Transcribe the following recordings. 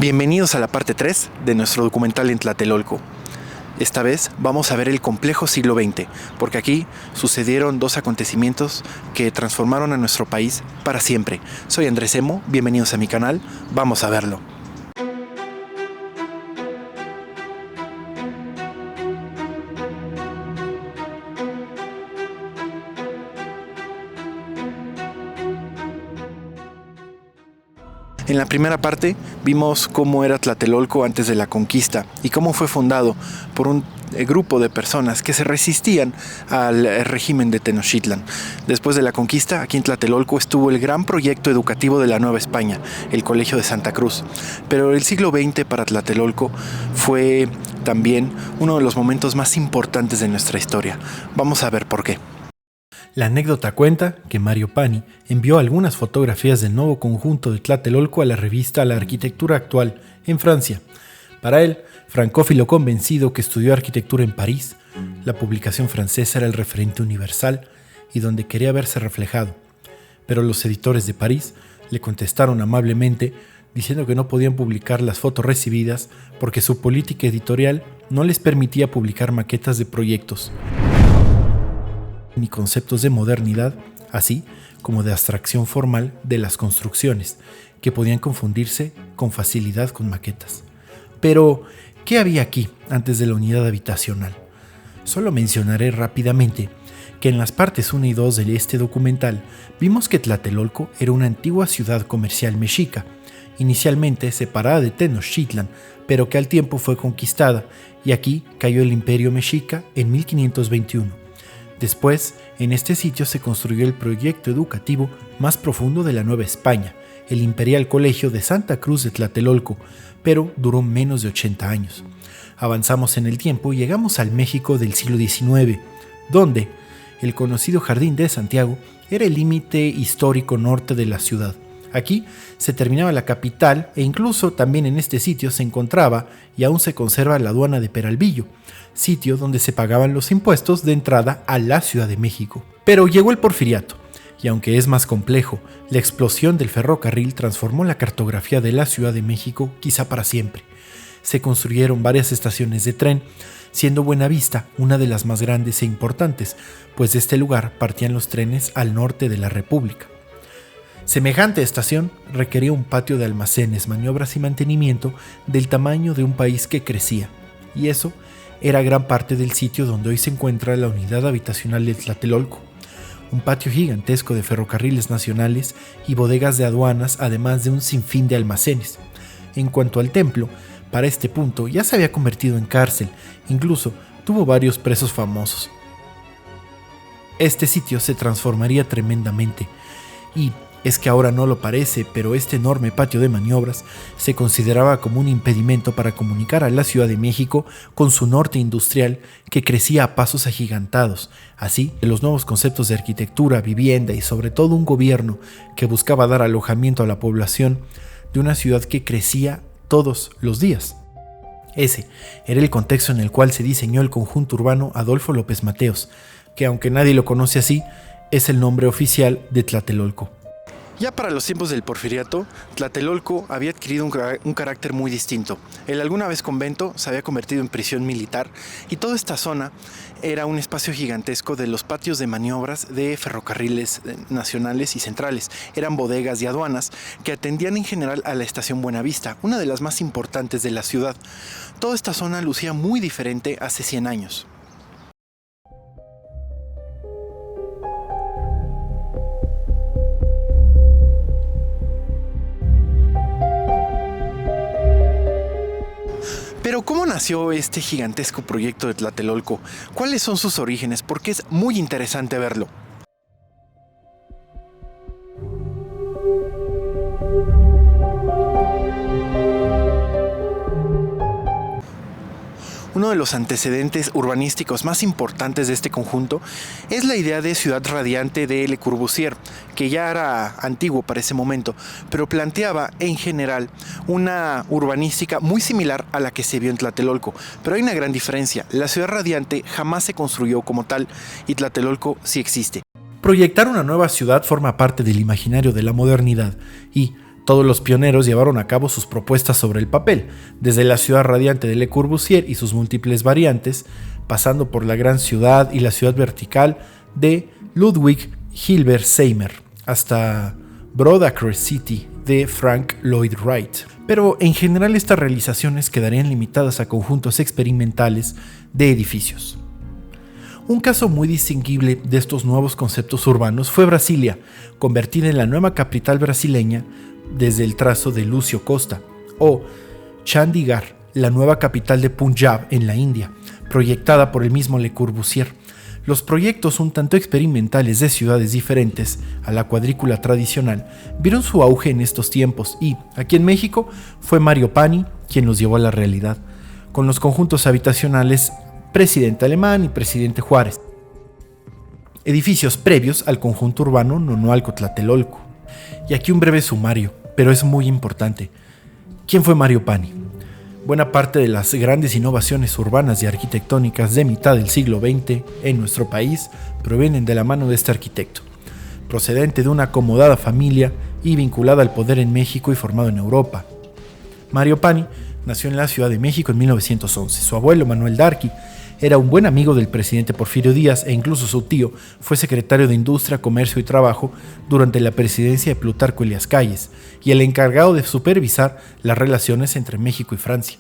Bienvenidos a la parte 3 de nuestro documental en Tlatelolco. Esta vez vamos a ver el complejo siglo XX, porque aquí sucedieron dos acontecimientos que transformaron a nuestro país para siempre. Soy Andrés Emo, bienvenidos a mi canal, vamos a verlo. En la primera parte vimos cómo era Tlatelolco antes de la conquista y cómo fue fundado por un grupo de personas que se resistían al régimen de Tenochtitlan. Después de la conquista, aquí en Tlatelolco estuvo el gran proyecto educativo de la Nueva España, el Colegio de Santa Cruz. Pero el siglo XX para Tlatelolco fue también uno de los momentos más importantes de nuestra historia. Vamos a ver por qué. La anécdota cuenta que Mario Pani envió algunas fotografías del nuevo conjunto de Tlatelolco a la revista La Arquitectura Actual en Francia. Para él, francófilo convencido que estudió arquitectura en París, la publicación francesa era el referente universal y donde quería verse reflejado. Pero los editores de París le contestaron amablemente diciendo que no podían publicar las fotos recibidas porque su política editorial no les permitía publicar maquetas de proyectos ni conceptos de modernidad, así como de abstracción formal de las construcciones, que podían confundirse con facilidad con maquetas. Pero, ¿qué había aquí antes de la unidad habitacional? Solo mencionaré rápidamente que en las partes 1 y 2 de este documental vimos que Tlatelolco era una antigua ciudad comercial mexica, inicialmente separada de Tenochtitlan, pero que al tiempo fue conquistada, y aquí cayó el Imperio Mexica en 1521. Después, en este sitio se construyó el proyecto educativo más profundo de la Nueva España, el Imperial Colegio de Santa Cruz de Tlatelolco, pero duró menos de 80 años. Avanzamos en el tiempo y llegamos al México del siglo XIX, donde el conocido Jardín de Santiago era el límite histórico norte de la ciudad. Aquí se terminaba la capital e incluso también en este sitio se encontraba y aún se conserva la aduana de Peralvillo, sitio donde se pagaban los impuestos de entrada a la Ciudad de México. Pero llegó el Porfiriato, y aunque es más complejo, la explosión del ferrocarril transformó la cartografía de la Ciudad de México quizá para siempre. Se construyeron varias estaciones de tren, siendo Buenavista una de las más grandes e importantes, pues de este lugar partían los trenes al norte de la República. Semejante estación requería un patio de almacenes, maniobras y mantenimiento del tamaño de un país que crecía, y eso era gran parte del sitio donde hoy se encuentra la unidad habitacional de Tlatelolco, un patio gigantesco de ferrocarriles nacionales y bodegas de aduanas, además de un sinfín de almacenes. En cuanto al templo, para este punto ya se había convertido en cárcel, incluso tuvo varios presos famosos. Este sitio se transformaría tremendamente, y es que ahora no lo parece, pero este enorme patio de maniobras se consideraba como un impedimento para comunicar a la Ciudad de México con su norte industrial que crecía a pasos agigantados. Así, los nuevos conceptos de arquitectura, vivienda y sobre todo un gobierno que buscaba dar alojamiento a la población de una ciudad que crecía todos los días. Ese era el contexto en el cual se diseñó el conjunto urbano Adolfo López Mateos, que aunque nadie lo conoce así, es el nombre oficial de Tlatelolco. Ya para los tiempos del Porfiriato, Tlatelolco había adquirido un carácter muy distinto. El alguna vez convento se había convertido en prisión militar y toda esta zona era un espacio gigantesco de los patios de maniobras de ferrocarriles nacionales y centrales. Eran bodegas y aduanas que atendían en general a la estación Buenavista, una de las más importantes de la ciudad. Toda esta zona lucía muy diferente hace 100 años. Pero ¿cómo nació este gigantesco proyecto de Tlatelolco? ¿Cuáles son sus orígenes? Porque es muy interesante verlo. Uno de los antecedentes urbanísticos más importantes de este conjunto es la idea de ciudad radiante de Le Corbusier, que ya era antiguo para ese momento, pero planteaba en general una urbanística muy similar a la que se vio en Tlatelolco. Pero hay una gran diferencia: la ciudad radiante jamás se construyó como tal y Tlatelolco sí existe. Proyectar una nueva ciudad forma parte del imaginario de la modernidad y, Todos los pioneros llevaron a cabo sus propuestas sobre el papel, desde la ciudad radiante de Le Corbusier y sus múltiples variantes, pasando por la gran ciudad y la ciudad vertical de Ludwig Hilbert Seymer, hasta Broadacre City de Frank Lloyd Wright. Pero en general estas realizaciones quedarían limitadas a conjuntos experimentales de edificios. Un caso muy distinguible de estos nuevos conceptos urbanos fue Brasilia, convertida en la nueva capital brasileña desde el trazo de Lúcio Costa, o Chandigarh, la nueva capital de Punjab en la India, proyectada por el mismo Le Corbusier. Los proyectos un tanto experimentales de ciudades diferentes a la cuadrícula tradicional vieron su auge en estos tiempos y, aquí en México, fue Mario Pani quien los llevó a la realidad, con los conjuntos habitacionales Presidente Alemán y Presidente Juárez, edificios previos al conjunto urbano Nonoalco-Tlatelolco. Y aquí un breve sumario, pero es muy importante. ¿Quién fue Mario Pani? Buena parte de las grandes innovaciones urbanas y arquitectónicas de mitad del siglo XX en nuestro país provienen de la mano de este arquitecto, procedente de una acomodada familia y vinculada al poder en México y formado en Europa. Mario Pani nació en la Ciudad de México en 1911. Su abuelo, Manuel Darqui, era un buen amigo del presidente Porfirio Díaz e incluso su tío fue secretario de Industria, Comercio y Trabajo durante la presidencia de Plutarco Elías Calles y el encargado de supervisar las relaciones entre México y Francia.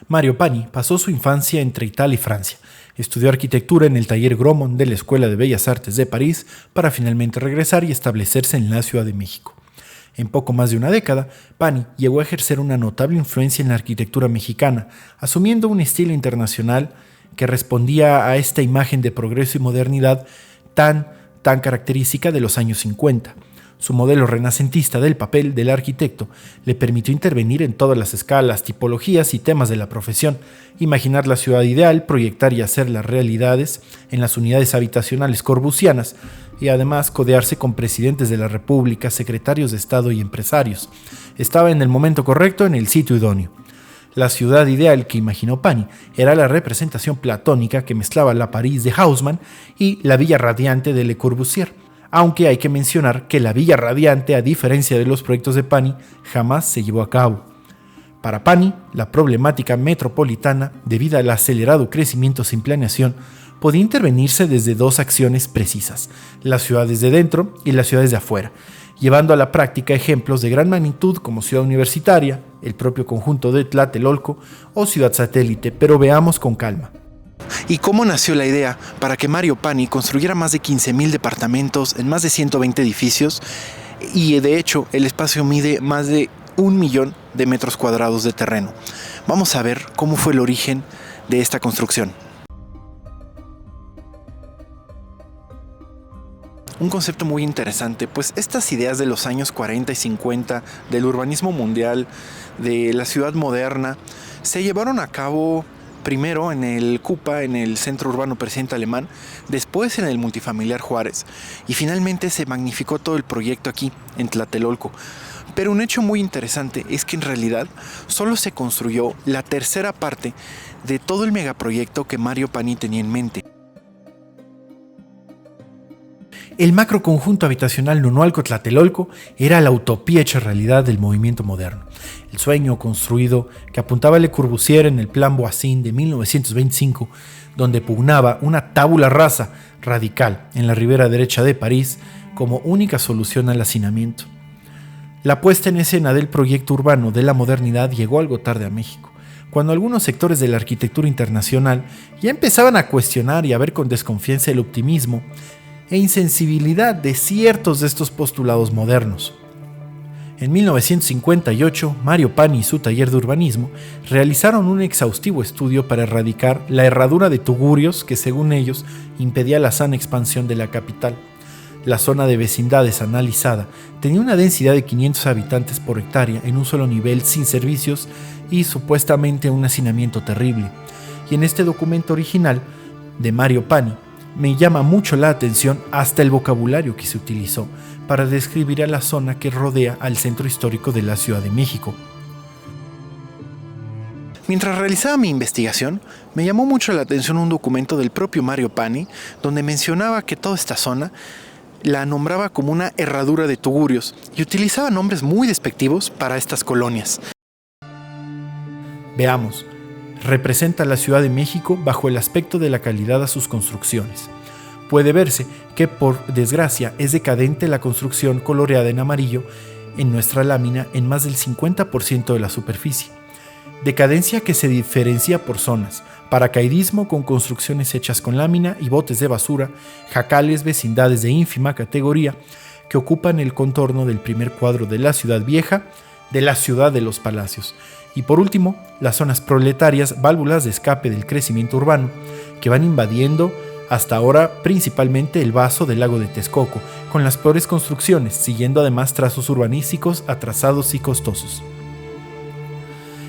Mario Pani pasó su infancia entre Italia y Francia. Estudió arquitectura en el taller Gromont de la Escuela de Bellas Artes de París para finalmente regresar y establecerse en la Ciudad de México. En poco más de una década, Pani llegó a ejercer una notable influencia en la arquitectura mexicana, asumiendo un estilo internacional que respondía a esta imagen de progreso y modernidad tan característica de los años 50. Su modelo renacentista del papel del arquitecto le permitió intervenir en todas las escalas, tipologías y temas de la profesión, imaginar la ciudad ideal, proyectar y hacer las realidades en las unidades habitacionales corbusianas y además codearse con presidentes de la República, secretarios de Estado y empresarios. Estaba en el momento correcto, en el sitio idóneo. La ciudad ideal que imaginó Pani era la representación platónica que mezclaba la París de Haussmann y la Villa Radiante de Le Corbusier, aunque hay que mencionar que la Villa Radiante, a diferencia de los proyectos de Pani, jamás se llevó a cabo. Para Pani, la problemática metropolitana, debido al acelerado crecimiento sin planeación, podía intervenirse desde dos acciones precisas, las ciudades de dentro y las ciudades de afuera, llevando a la práctica ejemplos de gran magnitud como Ciudad Universitaria, el propio conjunto de Tlatelolco o Ciudad Satélite, pero veamos con calma. ¿Y cómo nació la idea para que Mario Pani construyera más de 15,000 departamentos en más de 120 edificios? Y de hecho, el espacio mide más de 1,000,000 de metros cuadrados de terreno. Vamos a ver cómo fue el origen de esta construcción. Un concepto muy interesante, pues estas ideas de los años 40 y 50, del urbanismo mundial, de la ciudad moderna, se llevaron a cabo primero en el CUPA, en el Centro Urbano Presidente Alemán, después en el Multifamiliar Juárez, y finalmente se magnificó todo el proyecto aquí, en Tlatelolco. Pero un hecho muy interesante es que en realidad solo se construyó la tercera parte de todo el megaproyecto que Mario Pani tenía en mente. El macroconjunto habitacional Nonoalco-Tlatelolco era la utopía hecha realidad del movimiento moderno. El sueño construido que apuntaba Le Corbusier en el Plan Voisin de 1925, donde pugnaba una tabula rasa radical en la ribera derecha de París como única solución al hacinamiento. La puesta en escena del proyecto urbano de la modernidad llegó algo tarde a México, cuando algunos sectores de la arquitectura internacional ya empezaban a cuestionar y a ver con desconfianza el optimismo e insensibilidad de ciertos de estos postulados modernos. En 1958, Mario Pani y su taller de urbanismo realizaron un exhaustivo estudio para erradicar la herradura de tugurios que, según ellos, impedía la sana expansión de la capital. La zona de vecindades analizada tenía una densidad de 500 habitantes por hectárea en un solo nivel, sin servicios y supuestamente un hacinamiento terrible. Y en este documento original de Mario Pani, me llama mucho la atención hasta el vocabulario que se utilizó para describir a la zona que rodea al centro histórico de la Ciudad de México. Mientras realizaba mi investigación, me llamó mucho la atención un documento del propio Mario Pani, donde mencionaba que toda esta zona la nombraba como una herradura de tugurios y utilizaba nombres muy despectivos para estas colonias. Veamos, representa a la Ciudad de México bajo el aspecto de la calidad a sus construcciones. Puede verse que, por desgracia, es decadente la construcción coloreada en amarillo en nuestra lámina en más del 50% de la superficie. Decadencia que se diferencia por zonas: paracaidismo con construcciones hechas con lámina y botes de basura, jacales, vecindades de ínfima categoría que ocupan el contorno del primer cuadro de la ciudad vieja, de la ciudad de los palacios. Y por último, las zonas proletarias, válvulas de escape del crecimiento urbano, que van invadiendo hasta ahora principalmente el vaso del lago de Texcoco, con las peores construcciones, siguiendo además trazos urbanísticos atrasados y costosos.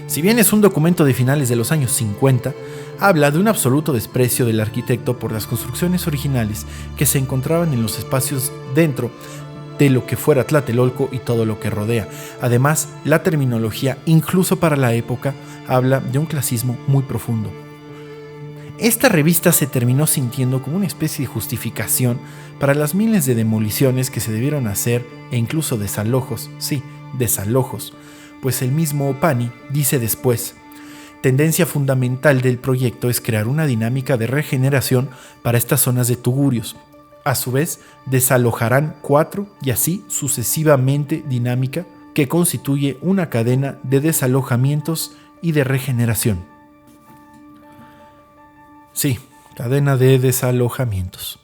Si bien es un documento de finales de los años 50, habla de un absoluto desprecio del arquitecto por las construcciones originales que se encontraban en los espacios dentro de lo que fuera Tlatelolco y todo lo que rodea. Además, la terminología, incluso para la época, habla de un clasismo muy profundo. Esta revista se terminó sintiendo como una especie de justificación para las miles de demoliciones que se debieron hacer e incluso desalojos, sí, desalojos, pues el mismo Pani dice después: tendencia fundamental del proyecto es crear una dinámica de regeneración para estas zonas de tugurios. A su vez, desalojarán 4 y así sucesivamente dinámica que constituye una cadena de desalojamientos y de regeneración. Sí, cadena de desalojamientos.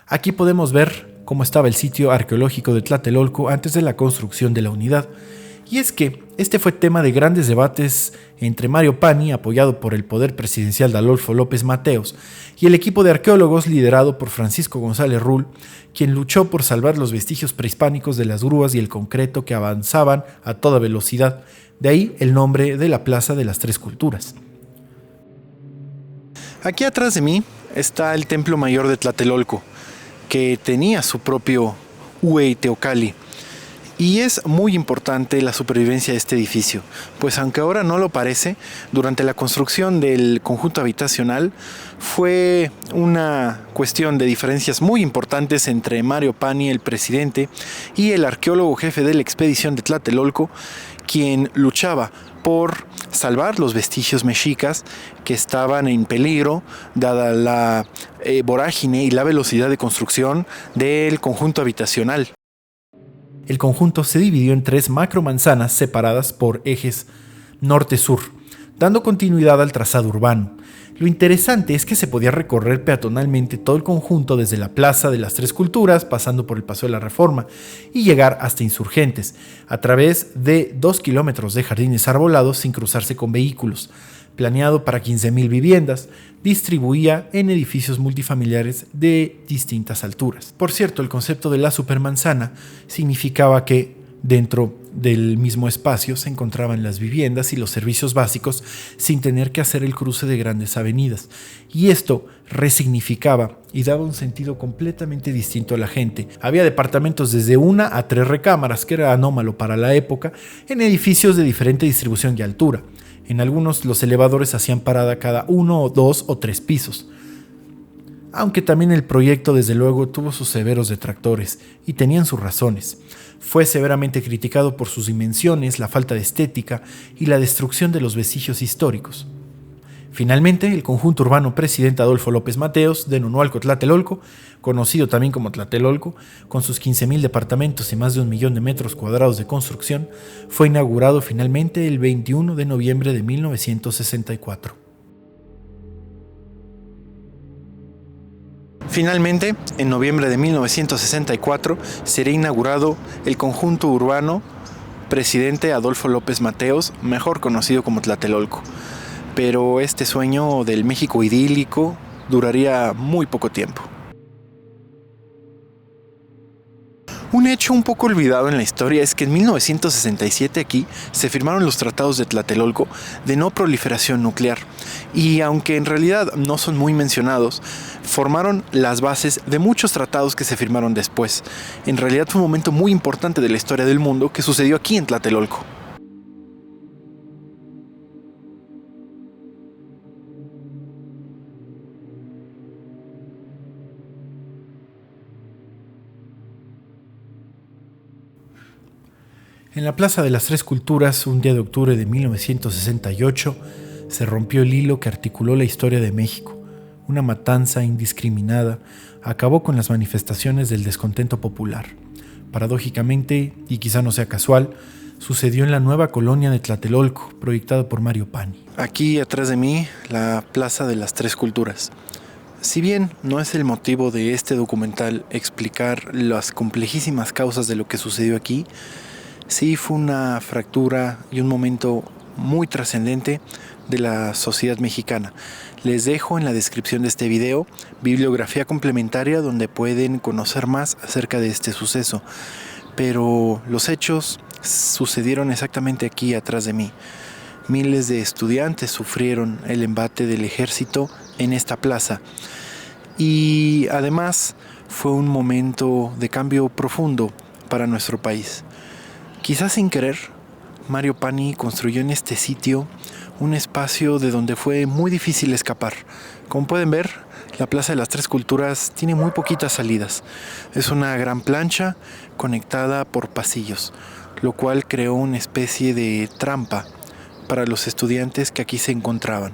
Aquí podemos ver cómo estaba el sitio arqueológico de Tlatelolco antes de la construcción de la unidad. Y es que este fue tema de grandes debates entre Mario Pani, apoyado por el poder presidencial de Adolfo López Mateos, y el equipo de arqueólogos liderado por Francisco González Rull, quien luchó por salvar los vestigios prehispánicos de las grúas y el concreto que avanzaban a toda velocidad. De ahí el nombre de la Plaza de las Tres Culturas. Aquí atrás de mí está el Templo Mayor de Tlatelolco, que tenía su propio Huey Teocalli. Y es muy importante la supervivencia de este edificio, pues aunque ahora no lo parece, durante la construcción del conjunto habitacional fue una cuestión de diferencias muy importantes entre Mario Pani, el presidente, y el arqueólogo jefe de la expedición de Tlatelolco, quien luchaba por salvar los vestigios mexicas que estaban en peligro dada la vorágine y la velocidad de construcción del conjunto habitacional. El conjunto se dividió en 3 macromanzanas separadas por ejes norte-sur, dando continuidad al trazado urbano. Lo interesante es que se podía recorrer peatonalmente todo el conjunto desde la Plaza de las Tres Culturas, pasando por el Paso de la Reforma, y llegar hasta Insurgentes, a través de 2 kilómetros de jardines arbolados sin cruzarse con vehículos. Planeado para 15,000 viviendas, distribuía en edificios multifamiliares de distintas alturas. Por cierto, el concepto de la supermanzana significaba que dentro del mismo espacio se encontraban las viviendas y los servicios básicos sin tener que hacer el cruce de grandes avenidas. Y esto resignificaba y daba un sentido completamente distinto a la gente. Había departamentos desde 1 a 3 recámaras, que era anómalo para la época, en edificios de diferente distribución y altura. En algunos los elevadores hacían parada cada 1 o 2 o 3 pisos. Aunque también el proyecto desde luego tuvo sus severos detractores, y tenían sus razones. Fue severamente criticado por sus dimensiones, la falta de estética y la destrucción de los vestigios históricos. Finalmente, el conjunto urbano presidente Adolfo López Mateos de Nonualco Tlatelolco, conocido también como Tlatelolco, con sus 15,000 departamentos y más de 1 millón de metros cuadrados de construcción, fue inaugurado finalmente el 21 de noviembre de 1964. Finalmente, en noviembre de 1964, será inaugurado el conjunto urbano presidente Adolfo López Mateos, mejor conocido como Tlatelolco. Pero este sueño del México idílico duraría muy poco tiempo. Un hecho un poco olvidado en la historia es que en 1967 aquí se firmaron los tratados de Tlatelolco de no proliferación nuclear, y aunque en realidad no son muy mencionados, formaron las bases de muchos tratados que se firmaron después. En realidad fue un momento muy importante de la historia del mundo que sucedió aquí en Tlatelolco. En la Plaza de las Tres Culturas, un día de octubre de 1968, se rompió el hilo que articuló la historia de México. Una matanza indiscriminada acabó con las manifestaciones del descontento popular. Paradójicamente, y quizá no sea casual, sucedió en la nueva colonia de Tlatelolco, proyectada por Mario Pani. Aquí atrás de mí, la Plaza de las Tres Culturas. Si bien no es el motivo de este documental explicar las complejísimas causas de lo que sucedió aquí, sí fue una fractura y un momento muy trascendente de la sociedad mexicana. Les dejo en la descripción de este video bibliografía complementaria donde pueden conocer más acerca de este suceso. Pero los hechos sucedieron exactamente aquí atrás de mí. Miles de estudiantes sufrieron el embate del ejército en esta plaza. Y además fue un momento de cambio profundo para nuestro país. Quizás sin querer, Mario Pani construyó en este sitio un espacio de donde fue muy difícil escapar. Como pueden ver, la Plaza de las Tres Culturas tiene muy poquitas salidas. Es una gran plancha conectada por pasillos, lo cual creó una especie de trampa para los estudiantes que aquí se encontraban.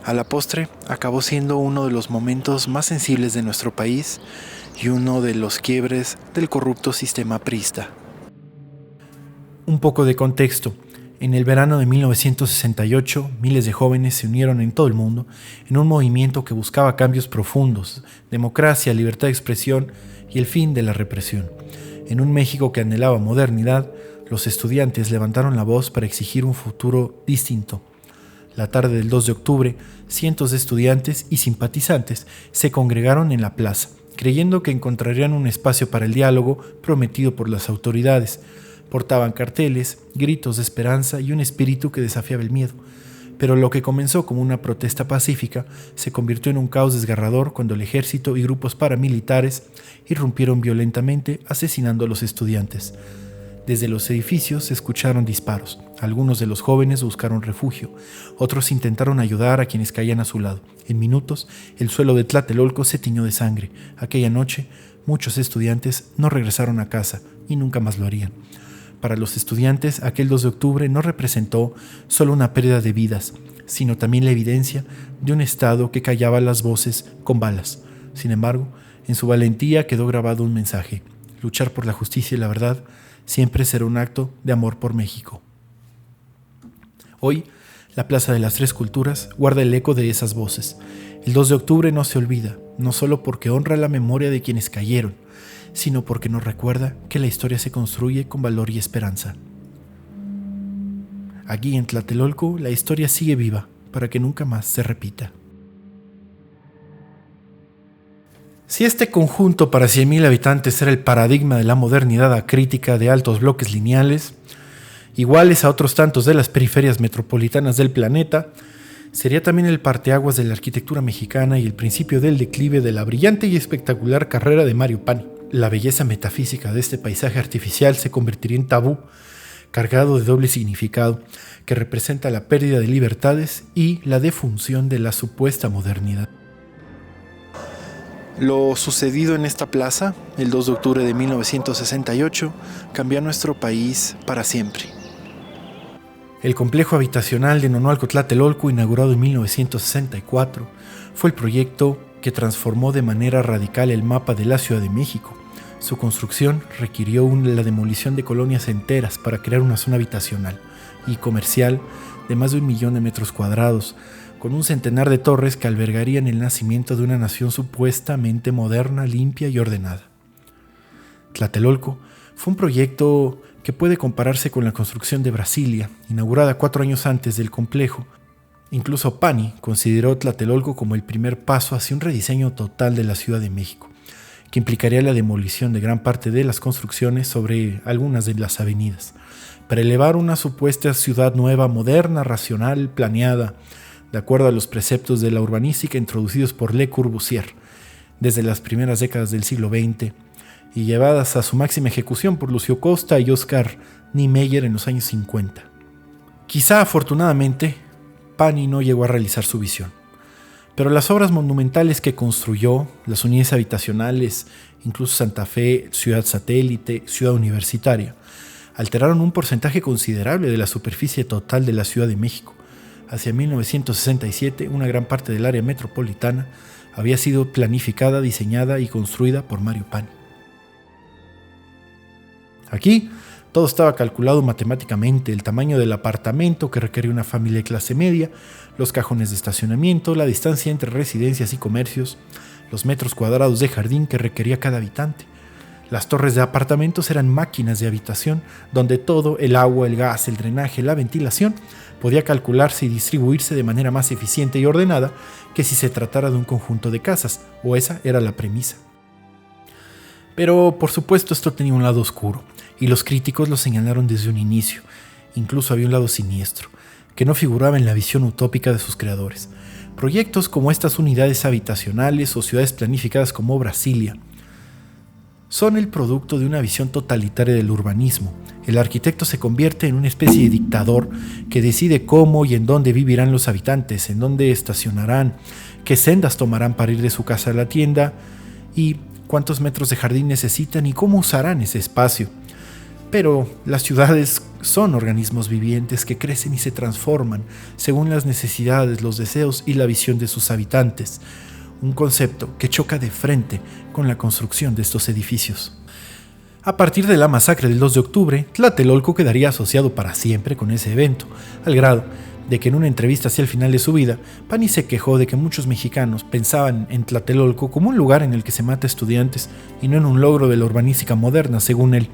A la postre, acabó siendo uno de los momentos más sensibles de nuestro país y uno de los quiebres del corrupto sistema priista. Un poco de contexto. En el verano de 1968, miles de jóvenes se unieron en todo el mundo en un movimiento que buscaba cambios profundos, democracia, libertad de expresión y el fin de la represión. En un México que anhelaba modernidad, los estudiantes levantaron la voz para exigir un futuro distinto. La tarde del 2 de octubre, cientos de estudiantes y simpatizantes se congregaron en la plaza, creyendo que encontrarían un espacio para el diálogo prometido por las autoridades. Portaban carteles, gritos de esperanza y un espíritu que desafiaba el miedo. Pero lo que comenzó como una protesta pacífica se convirtió en un caos desgarrador cuando el ejército y grupos paramilitares irrumpieron violentamente asesinando a los estudiantes. Desde los edificios se escucharon disparos. Algunos de los jóvenes buscaron refugio. Otros intentaron ayudar a quienes caían a su lado. En minutos, el suelo de Tlatelolco se tiñó de sangre. Aquella noche, muchos estudiantes no regresaron a casa y nunca más lo harían. Para los estudiantes, aquel 2 de octubre no representó solo una pérdida de vidas, sino también la evidencia de un Estado que callaba las voces con balas. Sin embargo, en su valentía quedó grabado un mensaje: luchar por la justicia y la verdad siempre será un acto de amor por México. Hoy, la Plaza de las Tres Culturas guarda el eco de esas voces. El 2 de octubre no se olvida, no solo porque honra la memoria de quienes cayeron, sino porque nos recuerda que la historia se construye con valor y esperanza. Aquí en Tlatelolco, la historia sigue viva para que nunca más se repita. Si este conjunto para 100.000 habitantes era el paradigma de la modernidad acrítica de altos bloques lineales, iguales a otros tantos de las periferias metropolitanas del planeta, sería también el parteaguas de la arquitectura mexicana y el principio del declive de la brillante y espectacular carrera de Mario Pani. La belleza metafísica de este paisaje artificial se convertiría en tabú, cargado de doble significado, que representa la pérdida de libertades y la defunción de la supuesta modernidad. Lo sucedido en esta plaza, el 2 de octubre de 1968, cambió a nuestro país para siempre. El complejo habitacional de Nonualco Tlatelolco, inaugurado en 1964, fue el proyecto que transformó de manera radical el mapa de la Ciudad de México. Su construcción requirió la demolición de colonias enteras para crear una zona habitacional y comercial de más de 1 millón de metros cuadrados, con un centenar de torres que albergarían el nacimiento de una nación supuestamente moderna, limpia y ordenada. Tlatelolco fue un proyecto que puede compararse con la construcción de Brasilia, inaugurada 4 años antes del complejo. Incluso Pani consideró Tlatelolco como el primer paso hacia un rediseño total de la Ciudad de México, que implicaría la demolición de gran parte de las construcciones sobre algunas de las avenidas, para elevar una supuesta ciudad nueva, moderna, racional, planeada, de acuerdo a los preceptos de la urbanística introducidos por Le Corbusier desde las primeras décadas del siglo XX y llevadas a su máxima ejecución por Lucio Costa y Oscar Niemeyer en los años 50. Quizá afortunadamente, Pani no llegó a realizar su visión, pero las obras monumentales que construyó, las unidades habitacionales, incluso Santa Fe, Ciudad Satélite, Ciudad Universitaria, alteraron un porcentaje considerable de la superficie total de la Ciudad de México. Hacia 1967, una gran parte del área metropolitana había sido planificada, diseñada y construida por Mario Pani. Aquí, todo estaba calculado matemáticamente: el tamaño del apartamento que requería una familia de clase media, los cajones de estacionamiento, la distancia entre residencias y comercios, los metros cuadrados de jardín que requería cada habitante. Las torres de apartamentos eran máquinas de habitación, donde todo, el agua, el gas, el drenaje, la ventilación, podía calcularse y distribuirse de manera más eficiente y ordenada que si se tratara de un conjunto de casas, o esa era la premisa. Pero, por supuesto, esto tenía un lado oscuro, y los críticos lo señalaron desde un inicio. Incluso había un lado siniestro, que no figuraba en la visión utópica de sus creadores. Proyectos como estas unidades habitacionales o ciudades planificadas como Brasilia son el producto de una visión totalitaria del urbanismo. El arquitecto se convierte en una especie de dictador que decide cómo y en dónde vivirán los habitantes, en dónde estacionarán, qué sendas tomarán para ir de su casa a la tienda y cuántos metros de jardín necesitan y cómo usarán ese espacio. Pero las ciudades son organismos vivientes que crecen y se transforman según las necesidades, los deseos y la visión de sus habitantes. Un concepto que choca de frente con la construcción de estos edificios. A partir de la masacre del 2 de octubre, Tlatelolco quedaría asociado para siempre con ese evento, al grado de que en una entrevista hacia el final de su vida, Pani se quejó de que muchos mexicanos pensaban en Tlatelolco como un lugar en el que se mata estudiantes y no en un logro de la urbanística moderna, según él.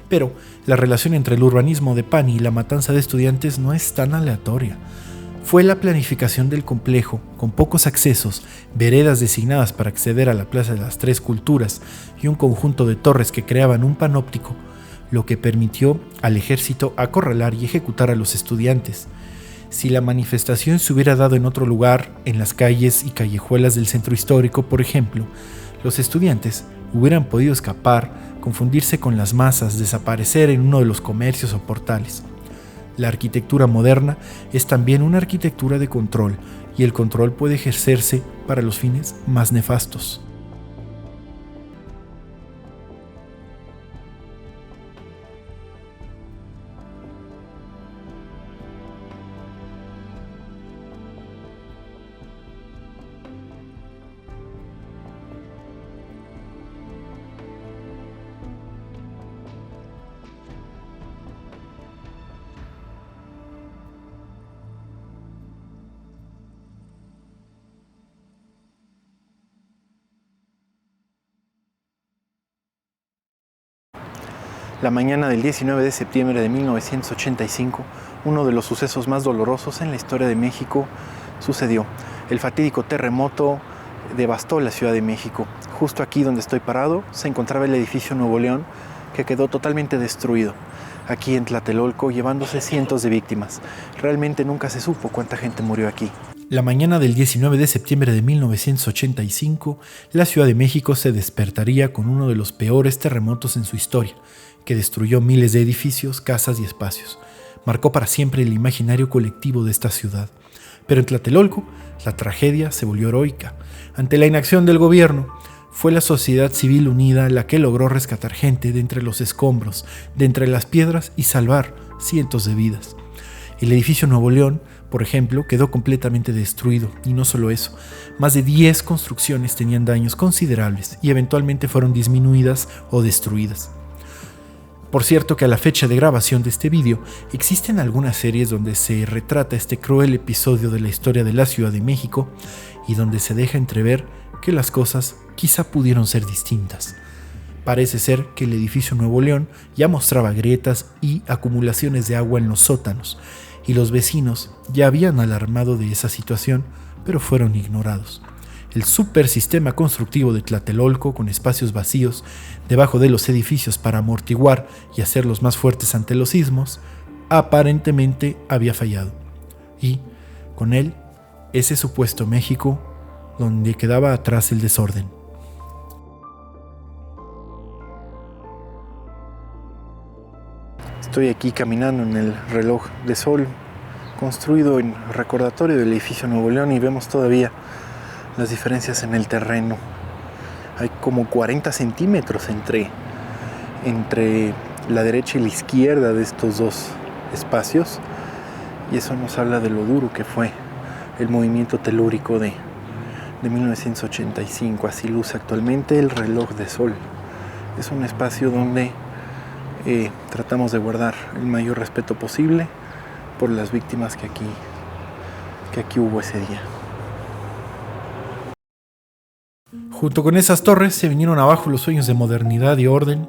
Pero la relación entre el urbanismo de Pani y la matanza de estudiantes no es tan aleatoria. Fue la planificación del complejo, con pocos accesos, veredas designadas para acceder a la Plaza de las Tres Culturas y un conjunto de torres que creaban un panóptico, lo que permitió al ejército acorralar y ejecutar a los estudiantes. Si la manifestación se hubiera dado en otro lugar, en las calles y callejuelas del centro histórico, por ejemplo, los estudiantes hubieran podido escapar, confundirse con las masas, desaparecer en uno de los comercios o portales. La arquitectura moderna es también una arquitectura de control, y el control puede ejercerse para los fines más nefastos. La mañana del 19 de septiembre de 1985, uno de los sucesos más dolorosos en la historia de México sucedió. El fatídico terremoto devastó la Ciudad de México. Justo aquí donde estoy parado se encontraba el edificio Nuevo León, que quedó totalmente destruido. Aquí en Tlatelolco, llevándose cientos de víctimas. Realmente nunca se supo cuánta gente murió aquí. La mañana del 19 de septiembre de 1985, la Ciudad de México se despertaría con uno de los peores terremotos en su historia, que destruyó miles de edificios, casas y espacios. Marcó para siempre el imaginario colectivo de esta ciudad. Pero en Tlatelolco, la tragedia se volvió heroica. Ante la inacción del gobierno, fue la sociedad civil unida la que logró rescatar gente de entre los escombros, de entre las piedras y salvar cientos de vidas. El edificio Nuevo León, por ejemplo, quedó completamente destruido, y no solo eso, más de 10 construcciones tenían daños considerables y eventualmente fueron disminuidas o destruidas. Por cierto que a la fecha de grabación de este vídeo, existen algunas series donde se retrata este cruel episodio de la historia de la Ciudad de México y donde se deja entrever que las cosas quizá pudieron ser distintas. Parece ser que el edificio Nuevo León ya mostraba grietas y acumulaciones de agua en los sótanos, y los vecinos ya habían alarmado de esa situación, pero fueron ignorados. El supersistema constructivo de Tlatelolco, con espacios vacíos debajo de los edificios para amortiguar y hacerlos más fuertes ante los sismos, aparentemente había fallado. Y, con él, ese supuesto México donde quedaba atrás el desorden. Estoy aquí caminando en el reloj de sol construido en recordatorio del edificio Nuevo León y vemos todavía las diferencias en el terreno. Hay como 40 centímetros entre la derecha y la izquierda de estos dos espacios, y eso nos habla de lo duro que fue el movimiento telúrico de 1985. Así luce actualmente el reloj de sol. Es un espacio donde tratamos de guardar el mayor respeto posible por las víctimas que aquí hubo ese día. Junto con esas torres se vinieron abajo los sueños de modernidad y orden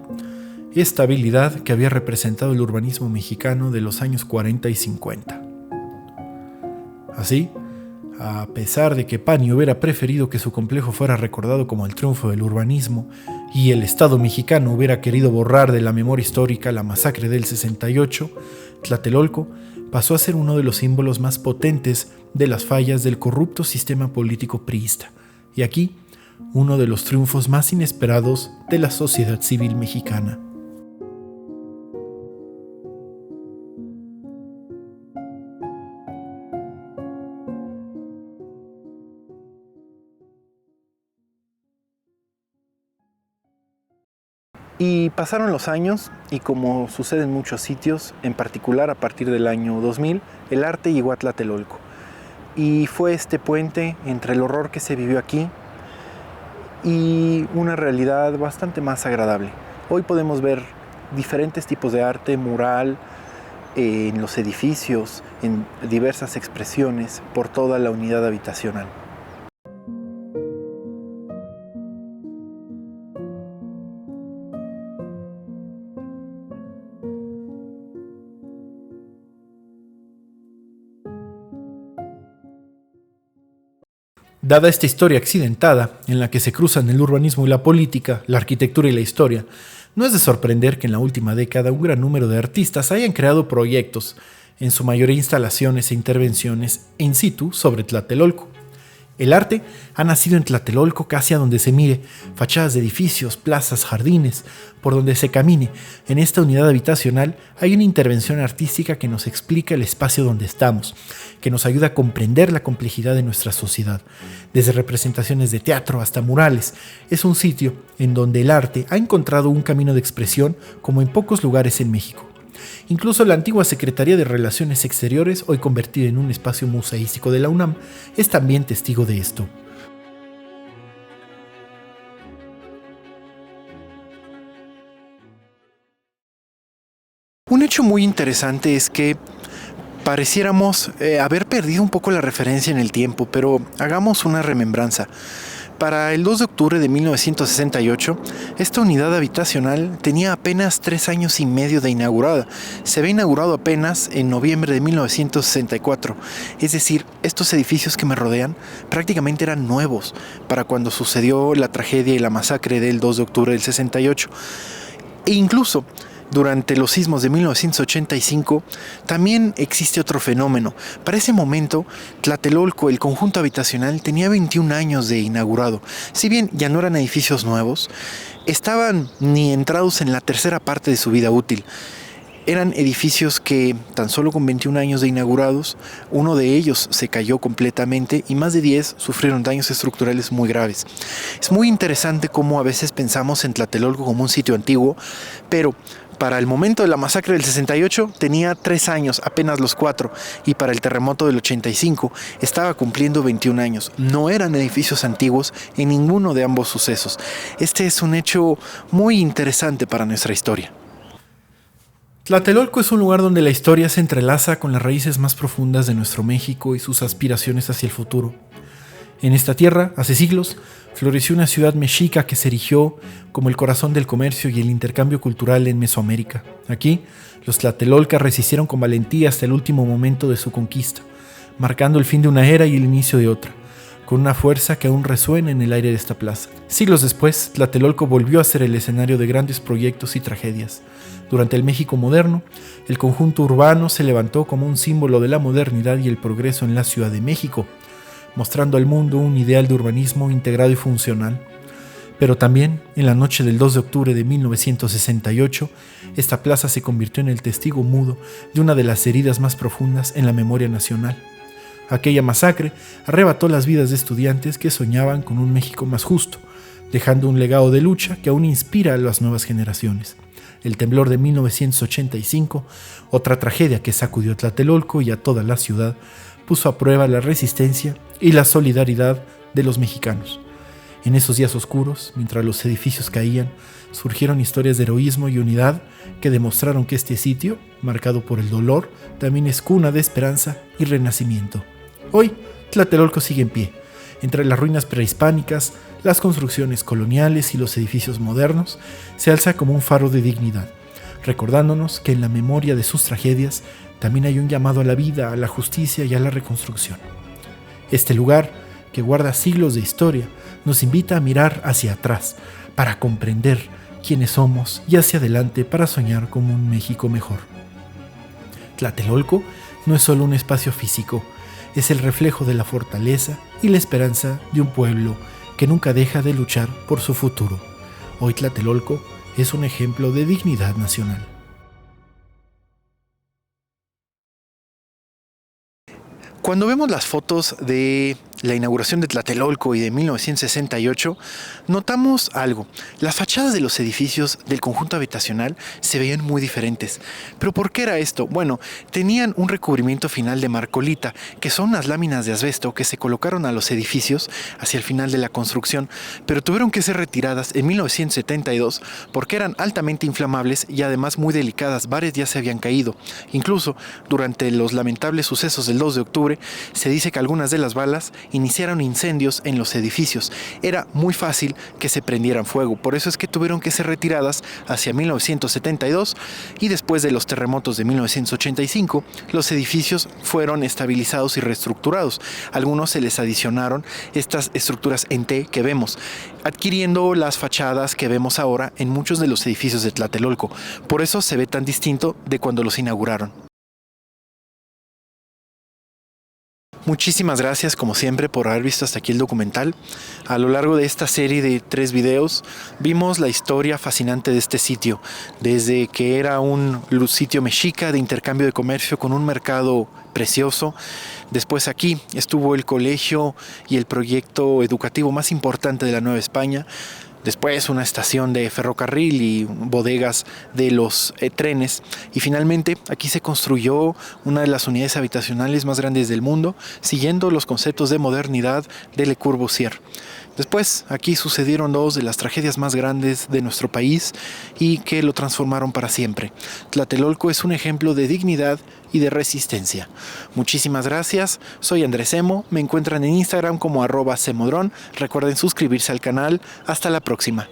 y estabilidad que había representado el urbanismo mexicano de los años 40 y 50. Así, a pesar de que Pani hubiera preferido que su complejo fuera recordado como el triunfo del urbanismo y el Estado mexicano hubiera querido borrar de la memoria histórica la masacre del 68, Tlatelolco pasó a ser uno de los símbolos más potentes de las fallas del corrupto sistema político priista, y aquí, uno de los triunfos más inesperados de la sociedad civil mexicana. Y pasaron los años y, como sucede en muchos sitios, en particular a partir del año 2000, el arte llegó a Tlatelolco. Y fue este puente entre el horror que se vivió aquí y una realidad bastante más agradable. Hoy podemos ver diferentes tipos de arte, mural, en los edificios, en diversas expresiones por toda la unidad habitacional. Dada esta historia accidentada, en la que se cruzan el urbanismo y la política, la arquitectura y la historia, no es de sorprender que en la última década un gran número de artistas hayan creado proyectos, en su mayoría instalaciones e intervenciones in situ sobre Tlatelolco. El arte ha nacido en Tlatelolco casi a donde se mire, fachadas de edificios, plazas, jardines, por donde se camine. En esta unidad habitacional hay una intervención artística que nos explica el espacio donde estamos, que nos ayuda a comprender la complejidad de nuestra sociedad. Desde representaciones de teatro hasta murales, es un sitio en donde el arte ha encontrado un camino de expresión como en pocos lugares en México. Incluso la antigua Secretaría de Relaciones Exteriores, hoy convertida en un espacio museístico de la UNAM, es también testigo de esto. Un hecho muy interesante es que pareciéramos haber perdido un poco la referencia en el tiempo, pero hagamos una remembranza. Para el 2 de octubre de 1968, esta unidad habitacional tenía apenas 3 años y medio de inaugurada. Se había inaugurado apenas en noviembre de 1964. Es decir, estos edificios que me rodean prácticamente eran nuevos para cuando sucedió la tragedia y la masacre del 2 de octubre del 68. E incluso durante los sismos de 1985, también existe otro fenómeno. Para ese momento, Tlatelolco, el conjunto habitacional, tenía 21 años de inaugurado. Si bien ya no eran edificios nuevos, estaban ni entrados en la tercera parte de su vida útil. Eran edificios que, tan solo con 21 años de inaugurados, uno de ellos se cayó completamente y más de 10 sufrieron daños estructurales muy graves. Es muy interesante cómo a veces pensamos en Tlatelolco como un sitio antiguo, pero para el momento de la masacre del 68 tenía 3 años, apenas los 4, y para el terremoto del 85 estaba cumpliendo 21 años. No eran edificios antiguos en ninguno de ambos sucesos. Este es un hecho muy interesante para nuestra historia. Tlatelolco es un lugar donde la historia se entrelaza con las raíces más profundas de nuestro México y sus aspiraciones hacia el futuro. En esta tierra, hace siglos, floreció una ciudad mexica que se erigió como el corazón del comercio y el intercambio cultural en Mesoamérica. Aquí, los tlatelolcas resistieron con valentía hasta el último momento de su conquista, marcando el fin de una era y el inicio de otra, con una fuerza que aún resuena en el aire de esta plaza. Siglos después, Tlatelolco volvió a ser el escenario de grandes proyectos y tragedias. Durante el México moderno, el conjunto urbano se levantó como un símbolo de la modernidad y el progreso en la Ciudad de México, mostrando al mundo un ideal de urbanismo integrado y funcional. Pero también, en la noche del 2 de octubre de 1968, esta plaza se convirtió en el testigo mudo de una de las heridas más profundas en la memoria nacional. Aquella masacre arrebató las vidas de estudiantes que soñaban con un México más justo, dejando un legado de lucha que aún inspira a las nuevas generaciones. El temblor de 1985, otra tragedia que sacudió a Tlatelolco y a toda la ciudad, puso a prueba la resistencia y la solidaridad de los mexicanos. En esos días oscuros, mientras los edificios caían, surgieron historias de heroísmo y unidad que demostraron que este sitio, marcado por el dolor, también es cuna de esperanza y renacimiento. Hoy, Tlatelolco sigue en pie. Entre las ruinas prehispánicas, las construcciones coloniales y los edificios modernos, se alza como un faro de dignidad, recordándonos que en la memoria de sus tragedias también hay un llamado a la vida, a la justicia y a la reconstrucción. Este lugar, que guarda siglos de historia, nos invita a mirar hacia atrás para comprender quiénes somos y hacia adelante para soñar con un México mejor. Tlatelolco no es solo un espacio físico, es el reflejo de la fortaleza y la esperanza de un pueblo que nunca deja de luchar por su futuro. Hoy Tlatelolco es un ejemplo de dignidad nacional. Cuando vemos las fotos de la inauguración de Tlatelolco y de 1968, notamos algo. Las fachadas de los edificios del conjunto habitacional se veían muy diferentes. ¿Pero por qué era esto? Bueno, tenían un recubrimiento final de marcolita, que son unas láminas de asbesto que se colocaron a los edificios hacia el final de la construcción, pero tuvieron que ser retiradas en 1972 porque eran altamente inflamables y además muy delicadas. Varias ya se habían caído. Incluso durante los lamentables sucesos del 2 de octubre, se dice que algunas de las balas iniciaron incendios en los edificios. Era muy fácil que se prendieran fuego, por eso es que tuvieron que ser retiradas hacia 1972 y después de los terremotos de 1985, los edificios fueron estabilizados y reestructurados. Algunos se les adicionaron estas estructuras en T que vemos, adquiriendo las fachadas que vemos ahora en muchos de los edificios de Tlatelolco. Por eso se ve tan distinto de cuando los inauguraron. Muchísimas gracias, como siempre, por haber visto hasta aquí el documental. A lo largo de esta serie de 3 videos, vimos la historia fascinante de este sitio, desde que era un sitio mexica de intercambio de comercio con un mercado precioso. Después aquí estuvo el colegio y el proyecto educativo más importante de la Nueva España. Después una estación de ferrocarril y bodegas de los trenes. Y finalmente aquí se construyó una de las unidades habitacionales más grandes del mundo, siguiendo los conceptos de modernidad de Le Corbusier. Después aquí sucedieron 2 de las tragedias más grandes de nuestro país y que lo transformaron para siempre. Tlatelolco es un ejemplo de dignidad y de resistencia. Muchísimas gracias, soy Andrés Emo, me encuentran en Instagram como @semodron. Recuerden suscribirse al canal. Hasta la próxima.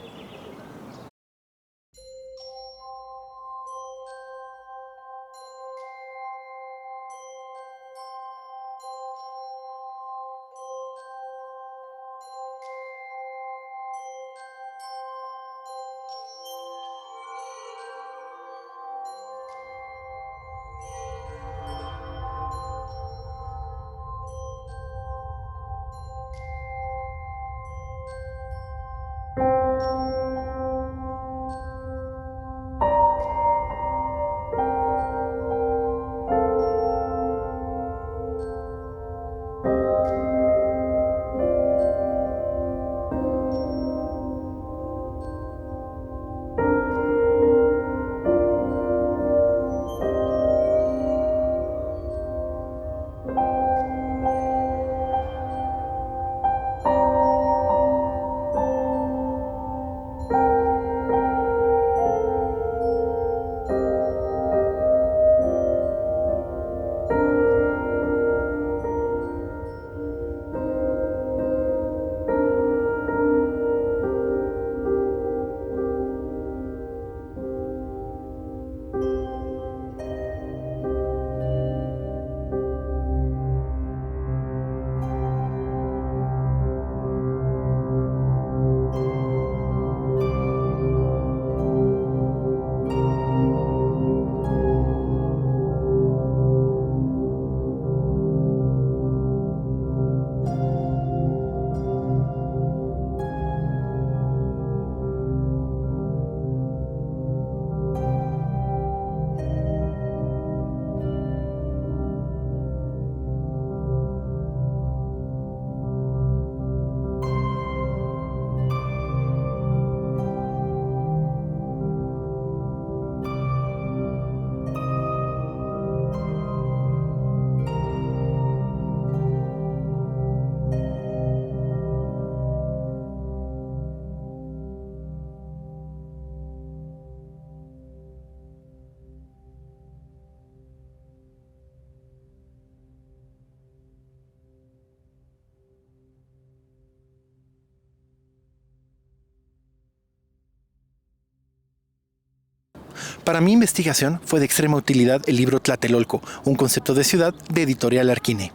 Para mi investigación fue de extrema utilidad el libro Tlatelolco, un concepto de ciudad de Editorial Arquine.